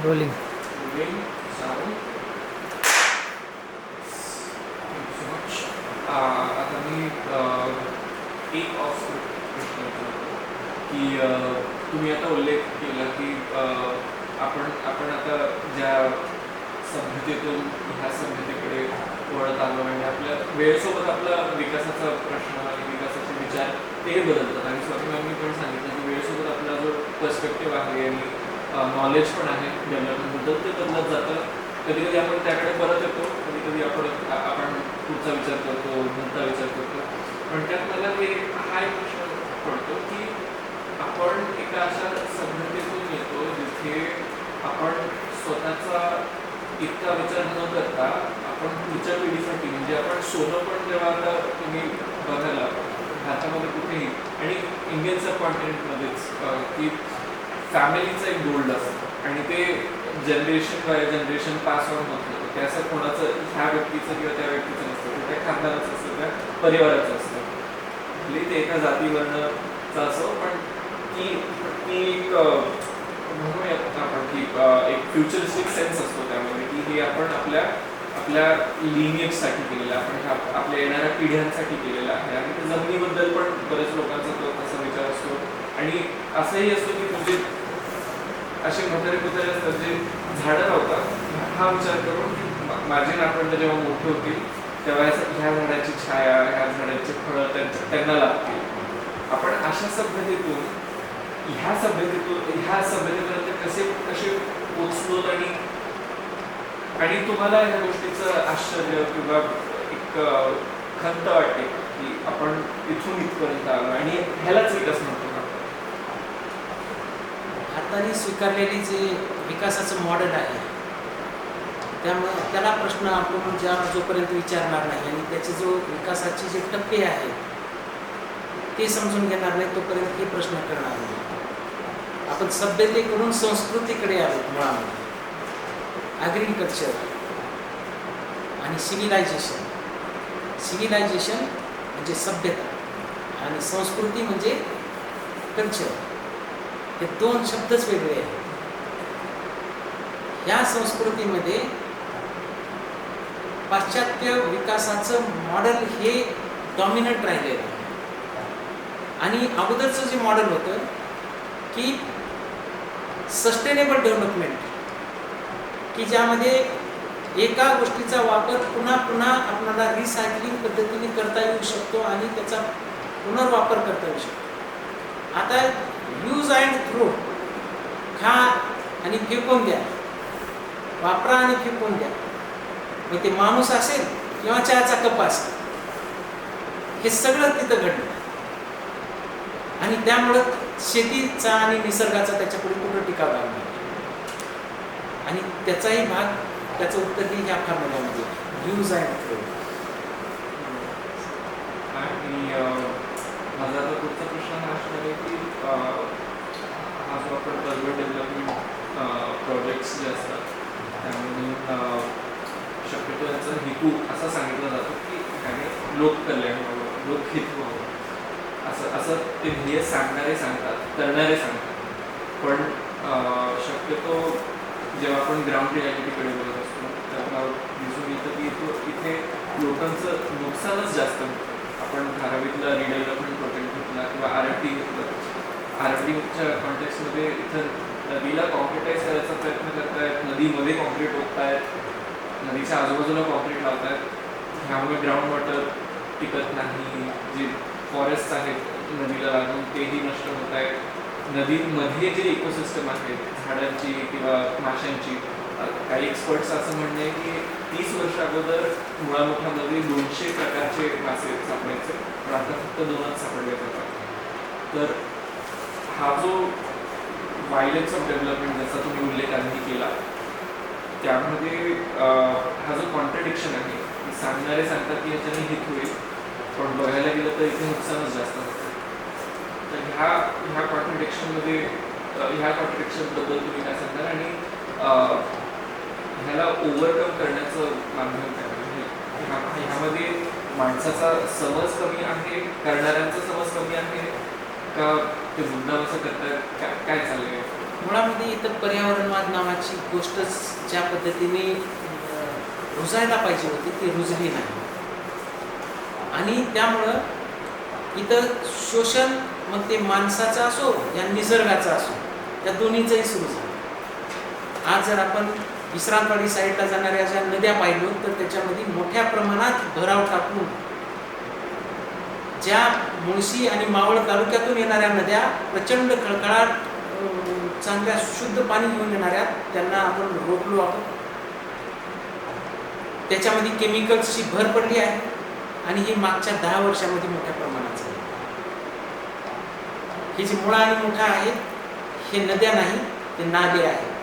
Rolling. Moving sound. Thank you so much. आता मी एक of प्रश्न विचारतो की तुम्ही आता उल्लेख केला की आपण आता ज्या सभ्यतेतून ह्या सभ्यतेकडे वळत आलो आणि आपल्या वेळेसोबत आपला विकासाचा प्रश्न आणि विकासाचे विचार ते बदलतात. आणि स्वाती मॅमनी पण सांगितलं की वेळेसोबत आपला जो पर्स्पेक्टिव्ह आहे आणि नॉलेज पण आहे डेव्हलपमेंटबद्दल ते बदलत जातं. कधी कधी आपण त्याकडे परत येतो, कधी कधी आपण पुढचा विचार करतो, नंतर विचार करतो. पण त्यात मला हा एक प्रश्न पडतो की आपण एका अशा सभ्यतेतून येतो जिथे आपण स्वतःचा इतका विचार न करता आपण पुढच्या पिढीसाठी, म्हणजे आपण सोनं पण जेव्हा आता तुम्ही बघायला भारतामध्ये कुठेही आणि इंडियन सब कॉन्टिनेंटमध्येच की फॅमिलीचं एक गोल्ड असतं आणि ते generation by generation pass on होत होतं. ते असं कोणाचं ह्या व्यक्तीचं किंवा त्या व्यक्तीचं नसतं, ते त्या खानदानाचं असतं, त्या परिवाराचं असतं. ते एका जातीवर्णाचं असो, पण ती एक म्हणूयात आपण की एक फ्युचरिस्टिक सेन्स असतो त्यामध्ये की हे आपण आपल्या लिनिएजसाठी केलेलं आहे, आपण आपल्या येणाऱ्या पिढ्यांसाठी केलेलं आहे. आणि त्या जमिनीबद्दल पण बरेच लोकांचा तो तसा विचार असतो. आणि असंही असतो की म्हणजे असे म्हातारे कुत्रे असतात जे झाडं लावतात हा विचार करून की माझे नातवंड जेव्हा मोठे होतील तेव्हा ह्या झाडाची छाया, ह्या झाडाची फळं त्यांना लागतील. आपण अशा सभ्यतेतून ह्या सभ्यतेपर्यंत कसे पोचलो आणि तुम्हाला ह्या गोष्टीचं आश्चर्य किंवा एक खंत वाटते की आपण इथून इथपर्यंत आलो आणि ह्यालाच विकास म्हणतो ना. भारताने स्वीकारलेली जे विकासाचं मॉडेल आहे त्यामुळे त्याला प्रश्न आपण जोपर्यंत विचारणार नाही आणि त्याचे जो विकासाचे जे टप्पे आहेत ते समजून घेणार नाही तोपर्यंत हे प्रश्न करणार नाही. आपण सभ्यतेकडून संस्कृतीकडे आलो. मुळामध्ये ॲग्रिकल्चर आणि सिव्हिलायझेशन म्हणजे सभ्यता आणि संस्कृती म्हणजे कल्चर. हे दोन शब्दच वेगळे आहेत. या संस्कृतीमध्ये पाश्चात्य विकासाचं मॉडेल हे डॉमिनंट राहिलेलं आहे. आणि अगोदरचं जे मॉडेल होतं की सस्टेनेबल डेव्हलपमेंट, की ज्यामध्ये एका गोष्टीचा वापर पुन्हा पुन्हा आपल्याला रिसायकलिंग पद्धतीने करता येऊ शकतो आणि त्याचा पुनर्वापर करता येऊ शकतो. आता यूज अँड थ्रो, खा आणि फेकून द्या, वापरा आणि फेकून द्या. मग ते माणूस असेल किंवा चहाचा कप असेल, हे सगळं तिथं घडलं. आणि त्यामुळं शेतीचा आणि निसर्गाचा त्याच्यापुढे कुठं टिकाव लागला आणि त्याचाही भाग, त्याचं उत्तर ह्या फॉर्म्युल्यामध्ये यूज अँड थ्रो. आणि माझा आता पुढचा प्रश्न हा असणार आहे की हा जो आपण अर्बन डेव्हलपमेंट प्रोजेक्ट्स जे असतात त्यामध्ये शक्यतो याचा हेतू असा सांगितला जातो की त्याने लोककल्याण व्हावं, लोकहित व्हावं, असं ते ध्येय सांगतात, करणारे सांगतात. पण शक्यतो जेव्हा आपण ग्राउंड रियालिटीकडे बघत असतो तेव्हा दिसून येतं की इथे लोकांचं नुकसानच जास्त होतं. आपण धारावीतला रिडेव्हलपमेंट प्रोजेक्ट घेतला किंवा RFD घेतलं. RFDच्या कॉन्टेक्स्टमध्ये इथं नदीला कॉन्क्रिटाईज करायचा प्रयत्न करतायत, नदीमध्ये कॉन्क्रीट ओततायत, नदीच्या आजूबाजूला कॉन्क्रीट लावतायत. ह्यामुळे ग्राउंड वॉटर टिकत नाही. जे फॉरेस्ट आहेत नदीला लागून तेही नष्ट होत आहेत. नदीमध्ये जे इकोसिस्टम आहेत झाडांची किंवा माशांची, काही एक्सपर्ट्स असं म्हणणं आहे की 30 वर्ष अगोदर मुळामुठामध्ये 200 प्रकारचे मासे सापडायचे, पण आता फक्त 2च सापडले जातात. तर हा जो व्हायलन्स ऑफ डेव्हलपमेंट ज्याचा तुम्ही उल्लेख आधी केला त्यामध्ये हा जो कॉन्ट्रडिक्शन आहे, सांगणारे सांगतात की ह्याच्याने हित होईल पण बघायला गेलं तर इथे नुकसानच जास्त होतं. तर ह्या कॉन्ट्रडिक्शनमध्ये ह्या कॉन्ट्रडिक्शनबद्दल तुम्ही काय सांगणार आणि ह्याला ओव्हरकम करण्याचं माध्यम काय आहे? ह्यामध्ये माणसाचा समज कमी आहे, करणाऱ्यांचा समज कमी आहे का ते मुद्दाम असं करतात, काय चाललंय? मुळामध्ये इथं पर्यावरणवाद नावाची गोष्टच ज्या पद्धतीने रुजायला पाहिजे होती ती रुजली नाही. आणि त्यामुळं इथं शोषण मग ते माणसाचं असो या निसर्गाचं असो त्या दोन्हीचंही सुरू झालं. आज जर आपण विश्रामवाडी साईडला जाणाऱ्या ज्या नद्या पाहिलो तर त्याच्यामध्ये मोठ्या प्रमाणात भराव टाकून ज्या मुळशी आणि मावळ तालुक्यातून येणाऱ्या नद्या प्रचंड खळखळाट चांगल्या शुद्ध पाणी घेऊन येणाऱ्या त्यांना आपण रोखलो आहोत. त्याच्यामध्ये केमिकल्सची भर पडली आहे आणि हे मागच्या 10 वर्षामध्ये मोठ्या प्रमाणात झाले. हे जे मुळा आणि मोठा आहे हे नद्या नाही ते नाले आहेत.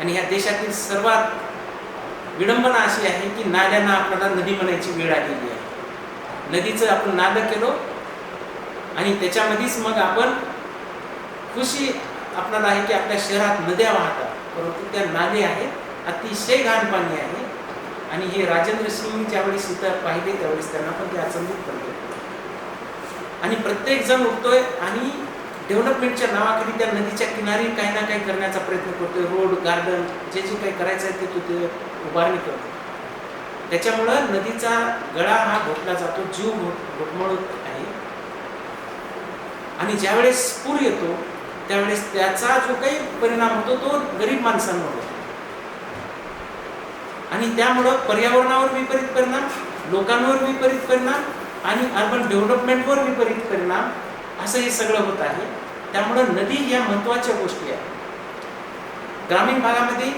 आणि ह्या देशातील सर्वात विडंबना अशी आहे की नाल्यांना आपल्याला नदी म्हणायची वेळ आलेली आहे. नदीचं आपण नालं केलो आणि त्याच्यामध्येच मग आपण खुशी आपल्याला आहे की आपल्या शहरात नद्या वाहतात, परंतु त्या नाले आहेत, अतिशय घाण पाणी आहे. आणि हे राजेंद्र सिंग ज्यावेळेस इथं पाहिले त्यावेळेस त्यांना पण ते अचंबित पडले. आणि प्रत्येक जण उठतोय आणि डेव्हलपमेंटच्या नावाखाली त्या नदीच्या किनारी काही ना काही करण्याचा प्रयत्न करतोय. रोड, गार्डन जे जे काही करायचं आहे ते तिथे उभारणी करतो. त्याच्यामुळं नदीचा गळा हा घोटला जातो, जीव घोटमळत आहे. आणि ज्यावेळेस पूर येतो त्यावेळेस त्याचा जो काही परिणाम होतो तो गरीब माणसांवर होतो. आणि त्यामुळं पर्यावरणावर विपरीत परिणाम, लोकांवर विपरीत परिणाम आणि अर्बन डेव्हलपमेंटवर विपरीत परिणाम असं हे सगळं होत आहे. त्यामुळं नदी ह्या महत्त्वाच्या गोष्टी आहेत. ग्रामीण भागामध्ये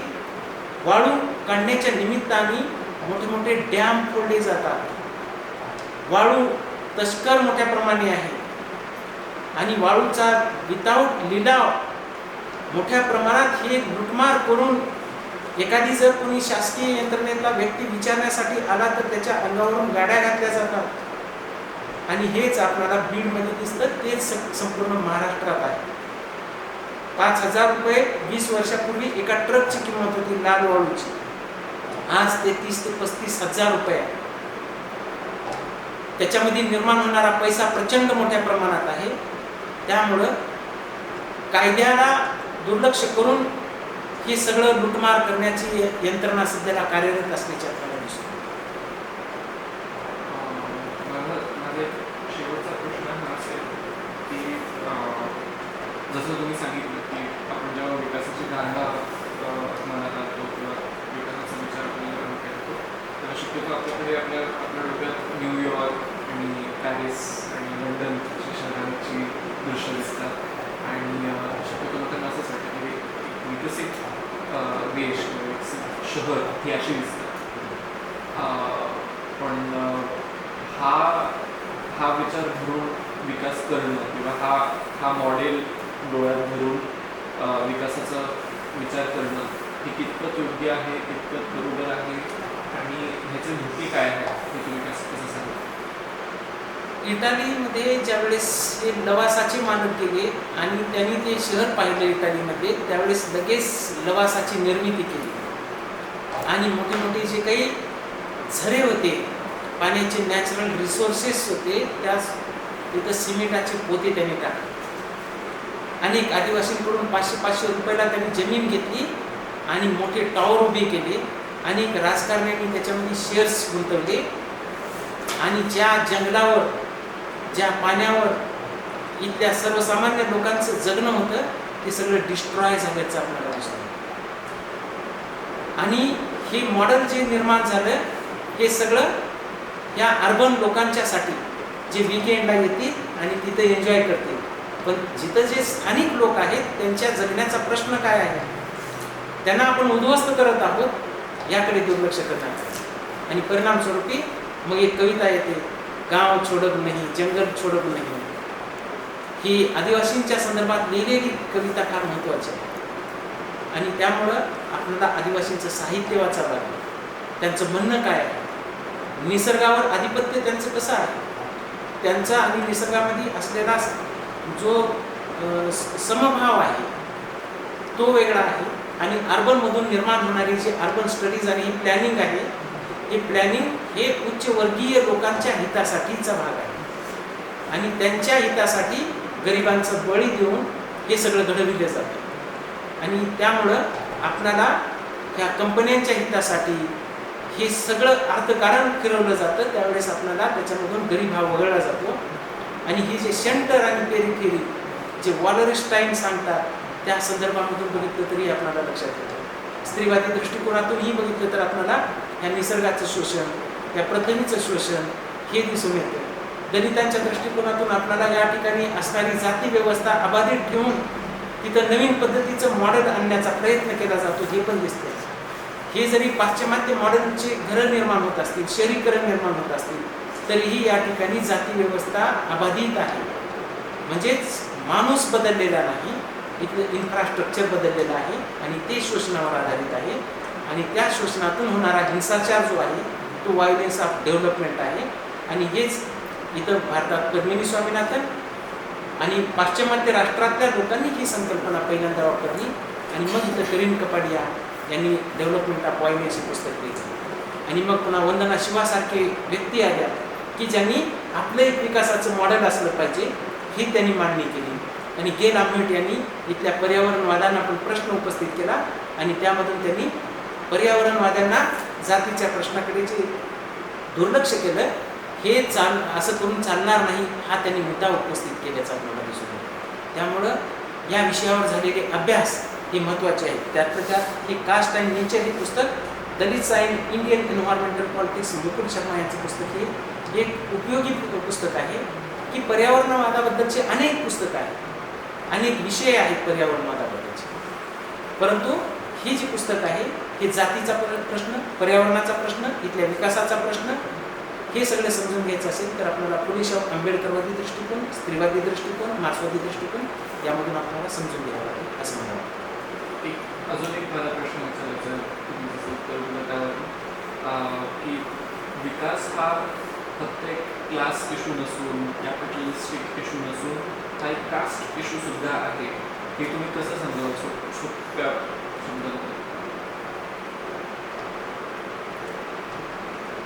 वाळू काढण्याच्या निमित्ताने मोठे मोठे डॅम फोडले जातात. वाळू तस्कर मोठ्या प्रमाणे आहे आणि वाळूचा विदाऊट लिलाव मोठ्या प्रमाणात हे लुटमार करून एखादी जर कोणी शासकीय यंत्रणेतला व्यक्ती विचारण्यासाठी आला तर त्याच्या अंगावरून गाड्या घातल्या जातात. आणि हेच आपल्याला बीडमध्ये दिसतं, तेच संपूर्ण महाराष्ट्रात आहे. 5,000 रुपये 20 वर्षापूर्वी एका ट्रकची किंमत होती लाल वाळूची. आज ते 30,000 ते 35,000 रुपये आहे. त्याच्यामध्ये निर्माण होणारा पैसा प्रचंड मोठ्या प्रमाणात आहे. त्यामुळं कायद्याला दुर्लक्ष करून हे सगळं लुटमार करण्याची यंत्रणा सध्याला कार्यरत असल्याचे आपल्याला दिसतो. माझा शेवटचा प्रश्न हा असेल की जसं तुम्ही सांगितलं की आपण जेव्हा विकासाची धारणा मनात आणतो किंवा विकासाचा विचार आपल्याला करतो तेव्हा शक्यतो आपल्याकडे आपल्या डोक्यात न्यूयॉर्क आणि पॅरिस आणि लंडन अशा शहरांची दृश्य दिसतात. आणि शक्यतो लोकांना असंच वाटतं की विकसित देश किंवा विकसित शहर ही अशी दिसतात. पण हा विचार धरून विकास करणं किंवा हा मॉडेल डोळ्यात धरून विकासाचा विचार करणं हे कितपत योग्य आहे, कितपत बरोबर आहे आणि ह्याची धोकी काय आहे हे तुम्ही कसं सांगा? इटालीमध्ये ज्यावेळेस हे लवासाचे मानक गेले आणि त्यांनी ते शहर पाहिलं इटालीमध्ये, त्यावेळेस लगेच लवासाची निर्मिती केली आणि मोठे मोठे जे काही झरे होते, पाण्याचे नॅचरल रिसोर्सेस होते, त्या तिथं सिमेंटाचे पोते त्यांनी टाकले. अनेक आदिवासींकडून 500-500 रुपयाला त्यांनी जमीन घेतली आणि मोठे टॉवर उभे केले. अनेक राजकारण्यांनी त्याच्यामध्ये शेअर्स गुंतवले आणि ज्या जंगलावर, ज्या पाण्यावर इथल्या सर्वसामान्य लोकांचं जगणं होतं ते सगळं डिस्ट्रॉय झाल्याचं आपल्याला दिसतं. आणि हे मॉडेल जे निर्माण झालं हे सगळं या अर्बन लोकांच्यासाठी जे वीकेंडला येतील आणि तिथं एन्जॉय करतील. पण जिथं जे स्थानिक लोक आहेत त्यांच्या जगण्याचा प्रश्न काय आहे, त्यांना आपण उद्ध्वस्त करत आहोत, याकडे दुर्लक्ष करणार. आणि परिणामस्वरूपी मग एक कविता येते, गाव छोडब नाही, जंगल छोडब नाही. ही आदिवासींच्या संदर्भात लिहिलेली कविता फार महत्त्वाची आहे. आणि त्यामुळं आपल्याला आदिवासींचं साहित्य वाचावं लागलं. त्यांचं म्हणणं काय आहे, निसर्गावर आधिपत्य त्यांचं कसं आहे, त्यांचा आणि निसर्गामध्ये असलेला जो समभाव आहे तो वेगळा आहे. आणि अर्बनमधून निर्माण होणारी जी अर्बन स्टडीज आणि ही प्लॅनिंग आहे, हे प्लॅनिंग हे उच्चवर्गीय लोकांच्या हितासाठीचा भाग आहे आणि त्यांच्या हितासाठी गरिबांचं बळी देऊन हे सगळं घडविलं जातं. आणि त्यामुळं आपल्याला ह्या कंपन्यांच्या हितासाठी हे सगळं अर्थकारण फिरवलं जातं. त्यावेळेस आपल्याला त्याच्यामधून गरीब हा वगळला जातो. आणि ही जे सेंटर आणि पेरिफेरी जे वॉलरस्टाईन सांगतात त्या संदर्भामधून बघितलं तरी आपल्याला लक्षात येतं. स्त्रीवादी दृष्टिकोनातूनही बघितलं तर आपल्याला ह्या निसर्गाचं शोषण, या प्रथेचं शोषण हे दिसून येतं. दलितांच्या दृष्टिकोनातून आपल्याला या ठिकाणी असणारी जाती व्यवस्था अबाधित ठेवून तिथं नवीन पद्धतीचं मॉडेल आणण्याचा प्रयत्न केला जातो हे पण दिसतं. हे जरी पाश्चिमात्य मॉडेलचे घरं निर्माण होत असतील, शहरीकरण निर्माण होत असतील, तरीही या ठिकाणी जाती व्यवस्था अबाधित आहे. म्हणजेच माणूस बदललेला नाही, इथलं इन्फ्रास्ट्रक्चर बदललेलं आहे आणि ते शोषणावर आधारित आहे. आणि त्या शोषणातून होणारा हिंसाचार जो आहे तो व्हायलन्स ऑफ डेव्हलपमेंट आहे. आणि हेच इथं भारतात पद्मिनी स्वामीनाथन आणि पाश्चिमात्य राष्ट्रातल्या लोकांनी ही संकल्पना पहिल्यांदा वापरली. आणि मग इथं करीम कपाडिया यांनी डेव्हलपमेंट ऑफ व्हायलन्स हे पुस्तक लिहिलं. आणि मग पुन्हा वंदना शिवासारखे व्यक्ती आल्या की ज्यांनी आपलं एक विकासाचं मॉडेल असलं पाहिजे ही त्यांनी मांडणी केली. आणि गेल आम्हेट यांनी इथल्या पर्यावरणवाद्यांना पण प्रश्न उपस्थित केला आणि त्यामधून त्यांनी पर्यावरणवाद्यांना जातीच्या प्रश्नाकडे जे दुर्लक्ष केलं हे असं करून चालणार नाही हा त्यांनी मुद्दा उपस्थित केल्याचा आपल्याला दिसून येतो. त्यामुळं या विषयावर झालेले अभ्यास हे महत्त्वाचे आहेत. त्यातलं त्यात हे कास्ट अँड नेचर हे पुस्तक, Dalit and Indian environmental politics, Mukul Sharma यांचं पुस्तक हे एक उपयोगी पुस्तक आहे की पर्यावरणवादाबद्दलचे अनेक पुस्तकं आहेत, अनेक विषय आहेत पर्यावरणवादाबद्दलचे. परंतु ही जी पुस्तक आहे हे जातीचा प्रश्न, पर्यावरणाचा प्रश्न, इथल्या विकासाचा प्रश्न हे सगळं समजून घ्यायचं असेल तर आपल्याला फुलेशाह आंबेडकरवादी दृष्टिकोन, स्त्रीवादी दृष्टिकोन, मार्क्सवादी दृष्टिकोन यामधून आपल्याला समजून घ्यावं लागेल असं मला वाटतं. अजून एक मला प्रश्न विचारायचा तुम्ही जसं उत्तर दिलं त्यावर की विकास हा फक्त एक क्लास इश्यू नसून या कॅपिटलिस्टिक इश्यू नसून हा एक कास्ट इश्यू सुद्धा आहे. हे तुम्ही कसं समजावं सोप्या शब्दात?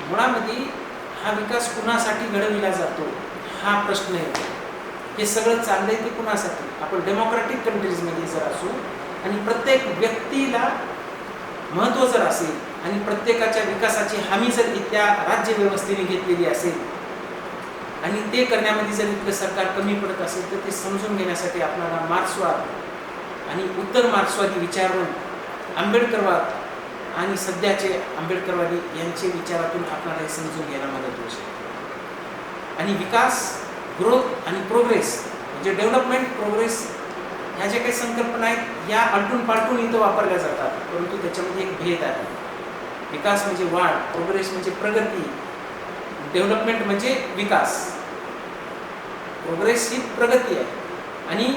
मुळामध्ये हा विकास कुणासाठी घडविला जातो हा प्रश्न येतो. हे सगळं चाललंय ते कुणासाठी? आपण डेमोक्रॅटिक कंट्रीजमध्ये जर असू आणि प्रत्येक व्यक्तीला महत्त्व जर असेल आणि प्रत्येकाच्या विकासाची हमी जर इथल्या राज्यव्यवस्थेने घेतलेली असेल आणि ते करण्यामध्ये जर इथलं सरकार कमी पडत असेल तर ते समजून घेण्यासाठी आपल्याला मार्क्सवाद आणि उत्तर मार्क्सवादी विचारून आंबेडकरवाद आणि सध्याचे आंबेडकरवादी यांचे विचारातून आपल्याला हे समजून घ्यायला मदत होऊ शकते. आणि विकास, ग्रोथ आणि प्रोग्रेस म्हणजे डेव्हलपमेंट, प्रोग्रेस ह्या ज्या काही संकल्पना आहेत या आलटून पालटून इथं वापरल्या जातात. परंतु त्याच्यामध्ये एक भेद आहे. विकास म्हणजे वाढ, प्रोग्रेस म्हणजे प्रगती, डेव्हलपमेंट म्हणजे विकास, प्रोग्रेस ही प्रगती आहे. आणि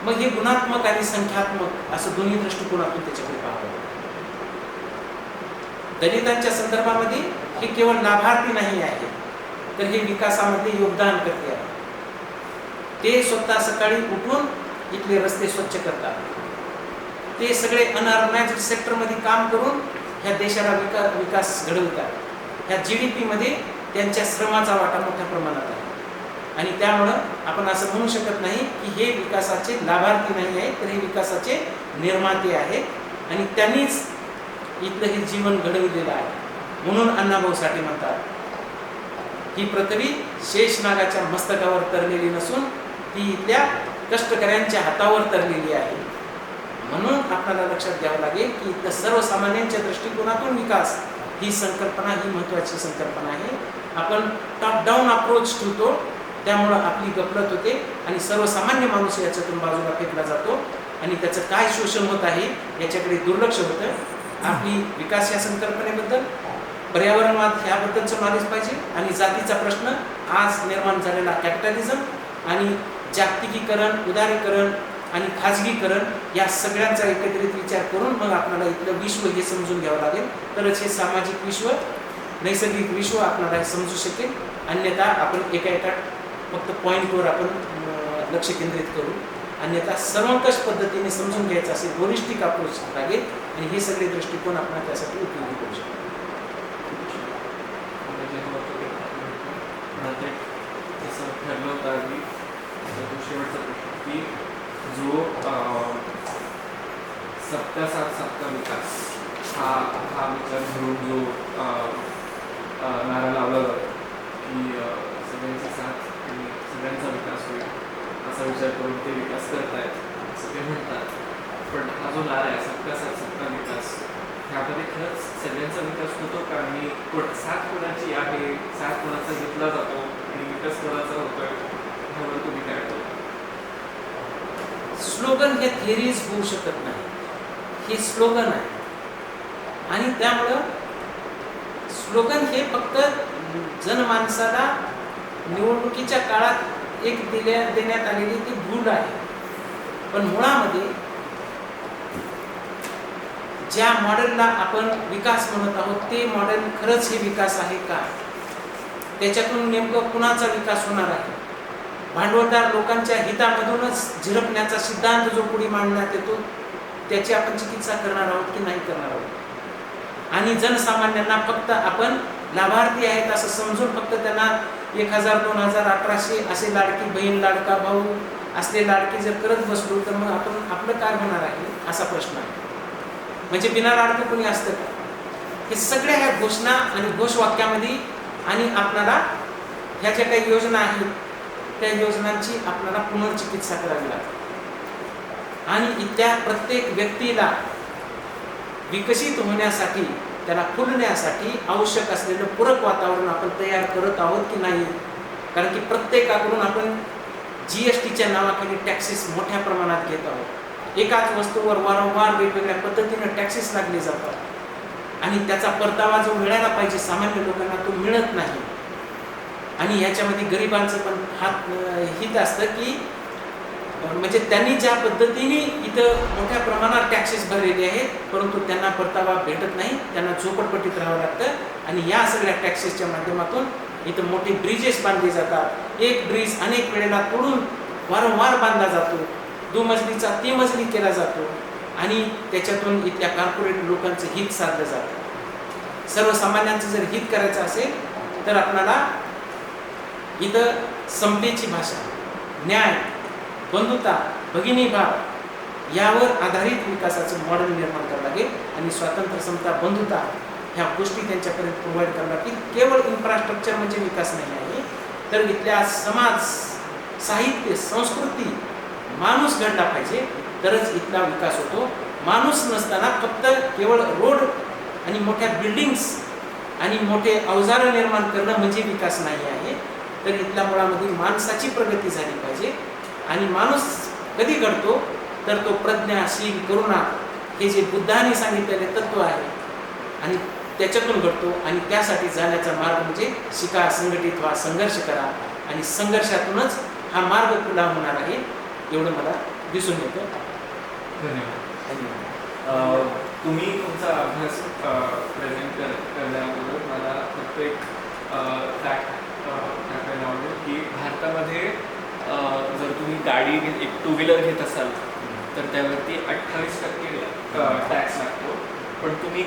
मग हे गुणात्मक आणि संख्यात्मक असं दोन्ही दृष्टिकोनातून त्याच्याकडे पाहावं. दलितांच्या संदर्भामध्ये हे केवळ लाभार्थी नाही आहे तर हे विकासामध्ये योगदान करते आहे. ते स्वतः सकाळी उठून इथले रस्ते स्वच्छ करतात. ते सगळे अनऑर्गनाइज्ड सेक्टरमध्ये काम करून ह्या देशाला विकास घडवतात. ह्या GDP मध्ये त्यांच्या श्रमाचा वाटा मोठ्या प्रमाणात आहे. आणि त्यामुळं आपण असं म्हणू शकत नाही की हे विकासाचे लाभार्थी नाही आहेत तर हे विकासाचे निर्माते आहेत. आणि त्यांनीच इथलं हे जीवन घडविलेलं आहे. म्हणून अण्णाभाऊ साठे म्हणतात ही पृथ्वी शेषनागाच्या मस्तकावर तरलेली नसून ती इथल्या कष्टकऱ्यांच्या हातावर तरलेली आहे. म्हणून आपल्याला लक्षात घ्यावं लागेल की इथलं सर्वसामान्यांच्या दृष्टिकोनातून विकास ही संकल्पना ही महत्त्वाची संकल्पना आहे. आपण टॉप डाऊन अप्रोच ठेवतो त्यामुळं आपली गफलत होते आणि सर्वसामान्य माणूस याच्यातून बाजूला फेकला जातो आणि त्याचं काय शोषण होत आहे याच्याकडे दुर्लक्ष होतं. आपली विकास या संकल्पनेबद्दल, पर्यावरणवाद ह्याबद्दलचं नॉलेज पाहिजे आणि जातीचा प्रश्न, आज निर्माण झालेला कॅपिटलिझम आणि जागतिकीकरण, उदारीकरण आणि खाजगीकरण या सगळ्यांचा एकत्रित विचार करून मग आपल्याला इथलं विश्व हे समजून घ्यावं लागेल. तरच हे सामाजिक विश्व, नैसर्गिक विश्व आपल्याला समजू शकेल. अन्यथा आपण एका फक्त पॉईंटवर आपण लक्ष केंद्रित करू. अन्यथा सर्वंकष पद्धतीने समजून घ्यायचं असेल, होलिस्टिक अप्रोच लागेल आणि हे सगळे दृष्टिकोन आपण त्यासाठी उपयोगी करू शकतो. जसं ठरलं होतं आधी शेवटचा प्रश्न की जो सबका साथ सबका विकास हा हा विचार धरून जो नारा लावला जातो की सगळ्यांचा साथ आणि सगळ्यांचा विकास होईल असा विचार करून ते विकास करतायत असं ते म्हणतात. पण हा जो नारा आहे सबका साथ सबका विकास, ह्यामध्ये खरंच सगळ्यांचा विकास होतो का? आणि साथ कोणाची आहे, साथ कोणाचा घेतला जातो आणि विकास कोणाचा होतोय, ह्यावर तुम्ही काय बोलता? स्लोगन हे थेरीज होऊ शकत नाही, हे स्लोगन आहे. आणि त्यामुळं स्लोगन हे फक्त जनमानसाला निवडणुकीच्या काळात एक देण्यात आलेली ती भूल आहे. पण मुळामध्ये ज्या मॉडेलला आपण विकास म्हणत आहोत ते मॉडेल खरंच हे विकास आहे का? त्याच्यातून नेमकं कुणाचा विकास होणार आहे? भांडवलदार लोकांच्या हितामधूनच झिरपण्याचा सिद्धांत जो पुढे मांडण्यात येतो त्याची आपण चिकित्सा करणार आहोत की नाही करणार आहोत? आणि जनसामान्यांना फक्त आपण लाभार्थी आहेत असं समजून फक्त त्यांना 1000, 2000, 1800 असे लाडकी बहीण, लाडका भाऊ असले लाडके जर करत बसलो तर मग आपण आपलं काय होणार आहे असा प्रश्न आहे. म्हणजे बिना लाडकं कोणी असतं का? हे सगळ्या ह्या घोषणा आणि घोषवाक्यामध्ये आणि आपल्याला ह्या ज्या काही योजना आहेत त्या योजनांची आपल्याला पुनर्चिकित्सा करावी लागते. आणि त्या प्रत्येक व्यक्तीला विकसित होण्यासाठी, त्याला फुलण्यासाठी आवश्यक असलेलं पूरक वातावरण आपण तयार करत आहोत की नाही? कारण की प्रत्येकाकडून आपण GSTच्या नावाखाली टॅक्सेस मोठ्या प्रमाणात घेत आहोत. एकाच वस्तूवर वारंवार वेगवेगळ्या पद्धतीनं टॅक्सेस लागले जातात आणि त्याचा परतावा जो मिळायला पाहिजे सामान्य लोकांना तो मिळत नाही. आणि याच्यामध्ये गरिबांचं पण हित असतं की म्हणजे त्यांनी ज्या पद्धतीने इथं मोठ्या प्रमाणात टॅक्सेस भरलेले आहेत परंतु त्यांना परतावा भेटत नाही, त्यांना झोपडपट्टीत राहावं लागतं. आणि या सगळ्या टॅक्सेसच्या माध्यमातून इथं मोठे ब्रिजेस बांधले जातात. एक ब्रिज अनेक वेळेला तोडून वारंवार बांधला जातो, दुमजलीचा 3 मजली केला जातो आणि त्याच्यातून इथल्या कॉर्पोरेट लोकांचं हित साधलं जातं. सर्वसामान्यांचं जर हित करायचं असेल तर आपल्याला इथं समतेची भाषा, न्याय, बंधुता, भगिनीभाव यावर आधारित विकासाचं मॉडेल निर्माण करावं लागेल. आणि स्वातंत्र्य, समता, बंधुता ह्या गोष्टी त्यांच्यापर्यंत प्रोव्हाइड करावं लागतील. केवळ इन्फ्रास्ट्रक्चर म्हणजे विकास नाही आहे, तर इथल्या समाज, साहित्य, संस्कृती, माणूस घडला पाहिजे तरच इथला विकास होतो. माणूस नसताना फक्त केवळ रोड आणि मोठ्या बिल्डिंग्स आणि मोठे अवजारं निर्माण करणं म्हणजे विकास नाही आहे. तर इथल्या मुळामध्ये माणसाची प्रगती झाली पाहिजे. आणि माणूस कधी घडतो तर तो प्रज्ञा, शील, करुणा हे जे बुद्धाने सांगितलेले तत्व आहे आणि त्याच्यातून घडतो. आणि त्यासाठी जाण्याचा मार्ग म्हणजे शिका, संघटित व्हा, संघर्ष करा आणि संघर्षातूनच हा मार्ग खुला होणार आहे एवढं मला दिसून येतं. धन्यवाद. तुम्ही तुमचा अभ्यास प्रेझेंट करण्याबरोबर मला फक्त एक फॅक्ट टाकायला आवडेल की भारतामध्ये जर तुम्ही गाडी एक 2 व्हीलर घेत असाल तर त्यावरती 28% टॅक्स लागतो. पण तुम्ही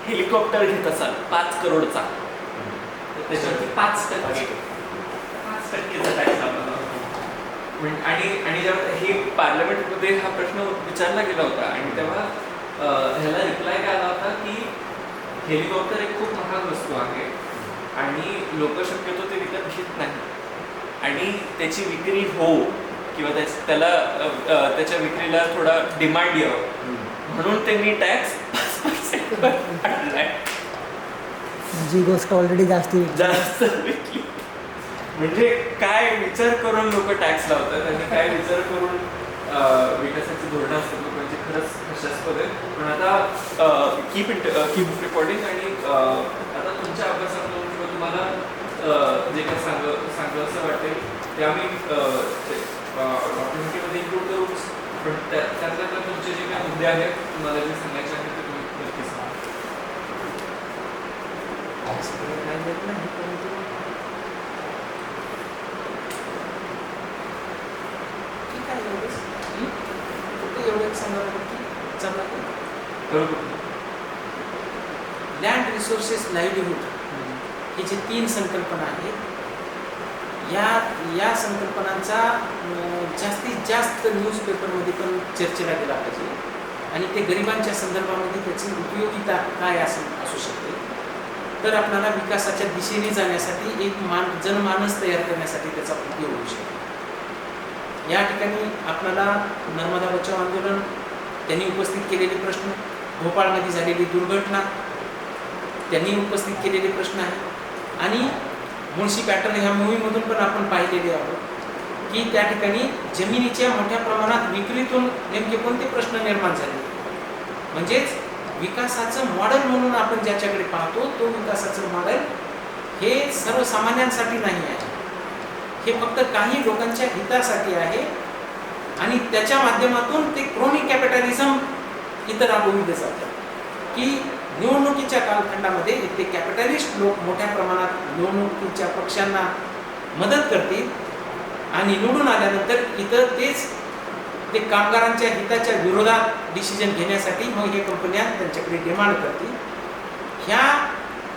हेलिकॉप्टर घेत असाल 5 करोडचा तर त्याच्यावरती 5%चा टॅक्स लागतो. आणि जेव्हा हे पार्लमेंटमध्ये हा प्रश्न विचारला गेला होता आणि तेव्हा ह्याला रिप्लाय काय आला होता की हेलिकॉप्टर एक खूप महाग वस्तू आहे आणि लोक शक्यतो ते विकत घेत नाही आणि त्याची विक्री हो किंवा त्याला त्याच्या विक्रीला थोडा डिमांड यावं म्हणून त्यांनी टॅक्स 5% आणलाय. जी गोष्ट ऑलरेडी जास्त विकली. म्हणजे काय विचार करून लोक टॅक्स लावतात आणि काय विचार करून विकासाची धोरणं असतात लोकांची, खरंच हास्यास्पद आहे. पण आता कीप रेकॉर्डिंग. आणि आता तुमच्या अभ्यासातून किंवा तुम्हाला जे काही सांगलं असं वाटेल ते आम्ही डॉक्युमेंटरीमध्ये इन्क्लूड करू. पण त्यातल्या तुमचे जे काही मुद्दे आहेत, तुम्हाला जे सांगायचे आहेत ते तुम्ही नक्की सांगा. लँड रिसोर्सेस, लाईव्हलीहूड ही जी 3 संकल्पना आहेत या संकल्पनांचा जास्तीत जास्त न्यूजपेपरमध्ये पण चर्चेला गेला पाहिजे. आणि ते गरिबांच्या संदर्भामध्ये त्याची उपयोगिता काय असू शकते, तर आपल्याला विकासाच्या दिशेने जाण्यासाठी एक जनमानस तयार करण्यासाठी त्याचा उपयोग होऊ शकतो. या ठिकाणी आपल्याला नर्मदा बचाव आंदोलन, त्यांनी उपस्थित केलेले प्रश्न, भोपाळमध्ये झालेली दुर्घटना, त्यांनी उपस्थित केलेले प्रश्न आहेत आणि मुळशी पॅटर्न ह्या मूवीमधून पण आपण पाहिलेले आहोत की त्या ठिकाणी जमिनीच्या मोठ्या प्रमाणात विक्रीतून नेमके कोणते प्रश्न निर्माण झाले. म्हणजेच विकासाचं मॉडेल म्हणून आपण ज्याच्याकडे पाहतो तो विकासाचं मॉडेल हे सर्वसामान्यांसाठी नाही आहे, हे फक्त काही लोकांच्या हितासाठी आहे आणि त्याच्या माध्यमातून ते क्रोनिक कॅपिटलिझम इथं राबविलं जातं की निवडणुकीच्या कालखंडामध्ये इथे कॅपिटलिस्ट लोक मोठ्या प्रमाणात निवडणुकीच्या पक्षांना मदत करतील आणि निवडून आल्यानंतर इथं ते कामगारांच्या हिताच्या विरोधात डिसिजन घेण्यासाठी मग हे कंपन्या त्यांच्याकडे डिमांड करतील. ह्या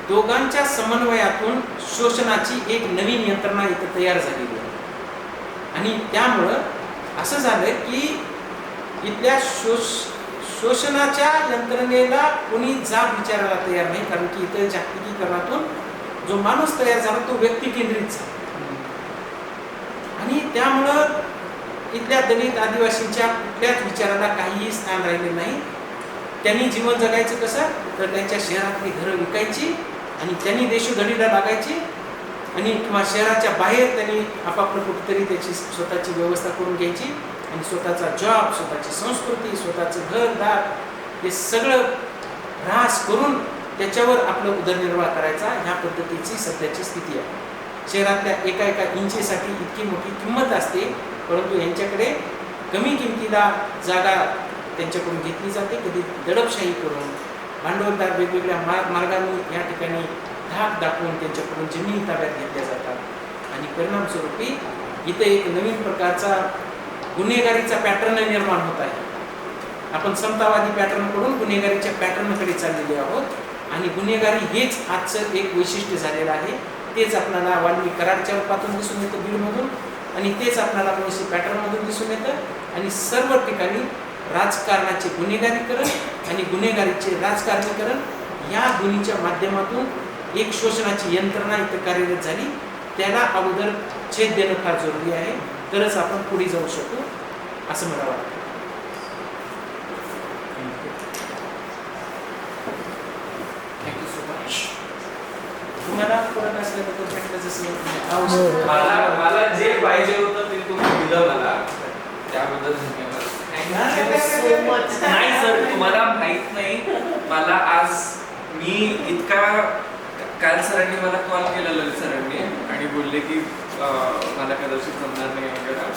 दोघांच्या समन्वयातून शोषणाची एक नवीन यंत्रणा इथं तयार झालेली आहे आणि त्यामुळं असं झालं की इथल्या शोषणाच्या यंत्रणेला कोणी जाब विचारायला तयार नाही, कारण की इथं जागतिकीकरणातून जो माणूस तयार झाला तो व्यक्ती केंद्रित झाला आणि त्यामुळं इथल्या दलित आदिवासींच्या कुठल्याच विचाराला काहीही स्थान राहिले नाही. त्यांनी जीवन जगायचं कसं, तर त्यांच्या शहरातली घरं विकायची आणि त्यांनी देशोधडीला लागायची आणि किंवा शहराच्या बाहेर त्यांनी आपापलं कुठेतरी त्याची स्वतःची व्यवस्था करून घ्यायची आणि स्वतःचा जॉब, स्वतःची संस्कृती, स्वतःचं घरदार हे सगळं ऱ्हास करून त्याच्यावर आपलं उदरनिर्वाह करायचा. ह्या पद्धतीची सध्याची स्थिती आहे. शहरातल्या एका इंचीसाठी इतकी मोठी किंमत असते, परंतु यांच्याकडे कमी किमतीला जागा त्यांच्याकडून घेतली जाते, कधी दडपशाही करून भांडवलदार वेगवेगळ्या मार्गाने या ठिकाणी धाक दाखवून त्यांच्याकडून जमिनी ताब्यात घेतल्या जातात आणि परिणामस्वरूपी इथं एक नवीन प्रकारचा गुन्हेगारीचा पॅटर्न निर्माण होत आहे. आपण समतावादी पॅटर्नकडून गुन्हेगारीच्या पॅटर्नकडे चाललेले आहोत आणि गुन्हेगारी हेच आजचं एक वैशिष्ट्य झालेलं आहे. तेच आपल्याला वाल्मिक कराडच्या रूपातून दिसून येतं बीडमधून आणि तेच आपल्याला मुळशी पॅटर्नमधून दिसून येतं आणि सर्व ठिकाणी राजकारणाचे गुन्हेगारीकरण आणि गुन्हेगारीचे राजकारणीकरण या दोन्हीच्या माध्यमातून एक शोषणाची यंत्रणा इथं कार्यरत झाली. त्याला अगोदर छेद देणं फार जरुरी आहे, तरच आपण पुढे जाऊ शकू असं मला वाटतं. Thank you so much. तुम्हाला परत असल्याबद्दल भेटलं जसं आवश्यक मला जे पाहिजे होतं ते तुम्ही दिलं मला, त्याबद्दल धन्यवाद. नाही सर, तुम्हाला माहित नाही, मला आज मी इतका काल सरांनी मला कॉल केला, ललित सरांनी, आणि बोलले की मला कदाचित जमणार नाही वगैरे.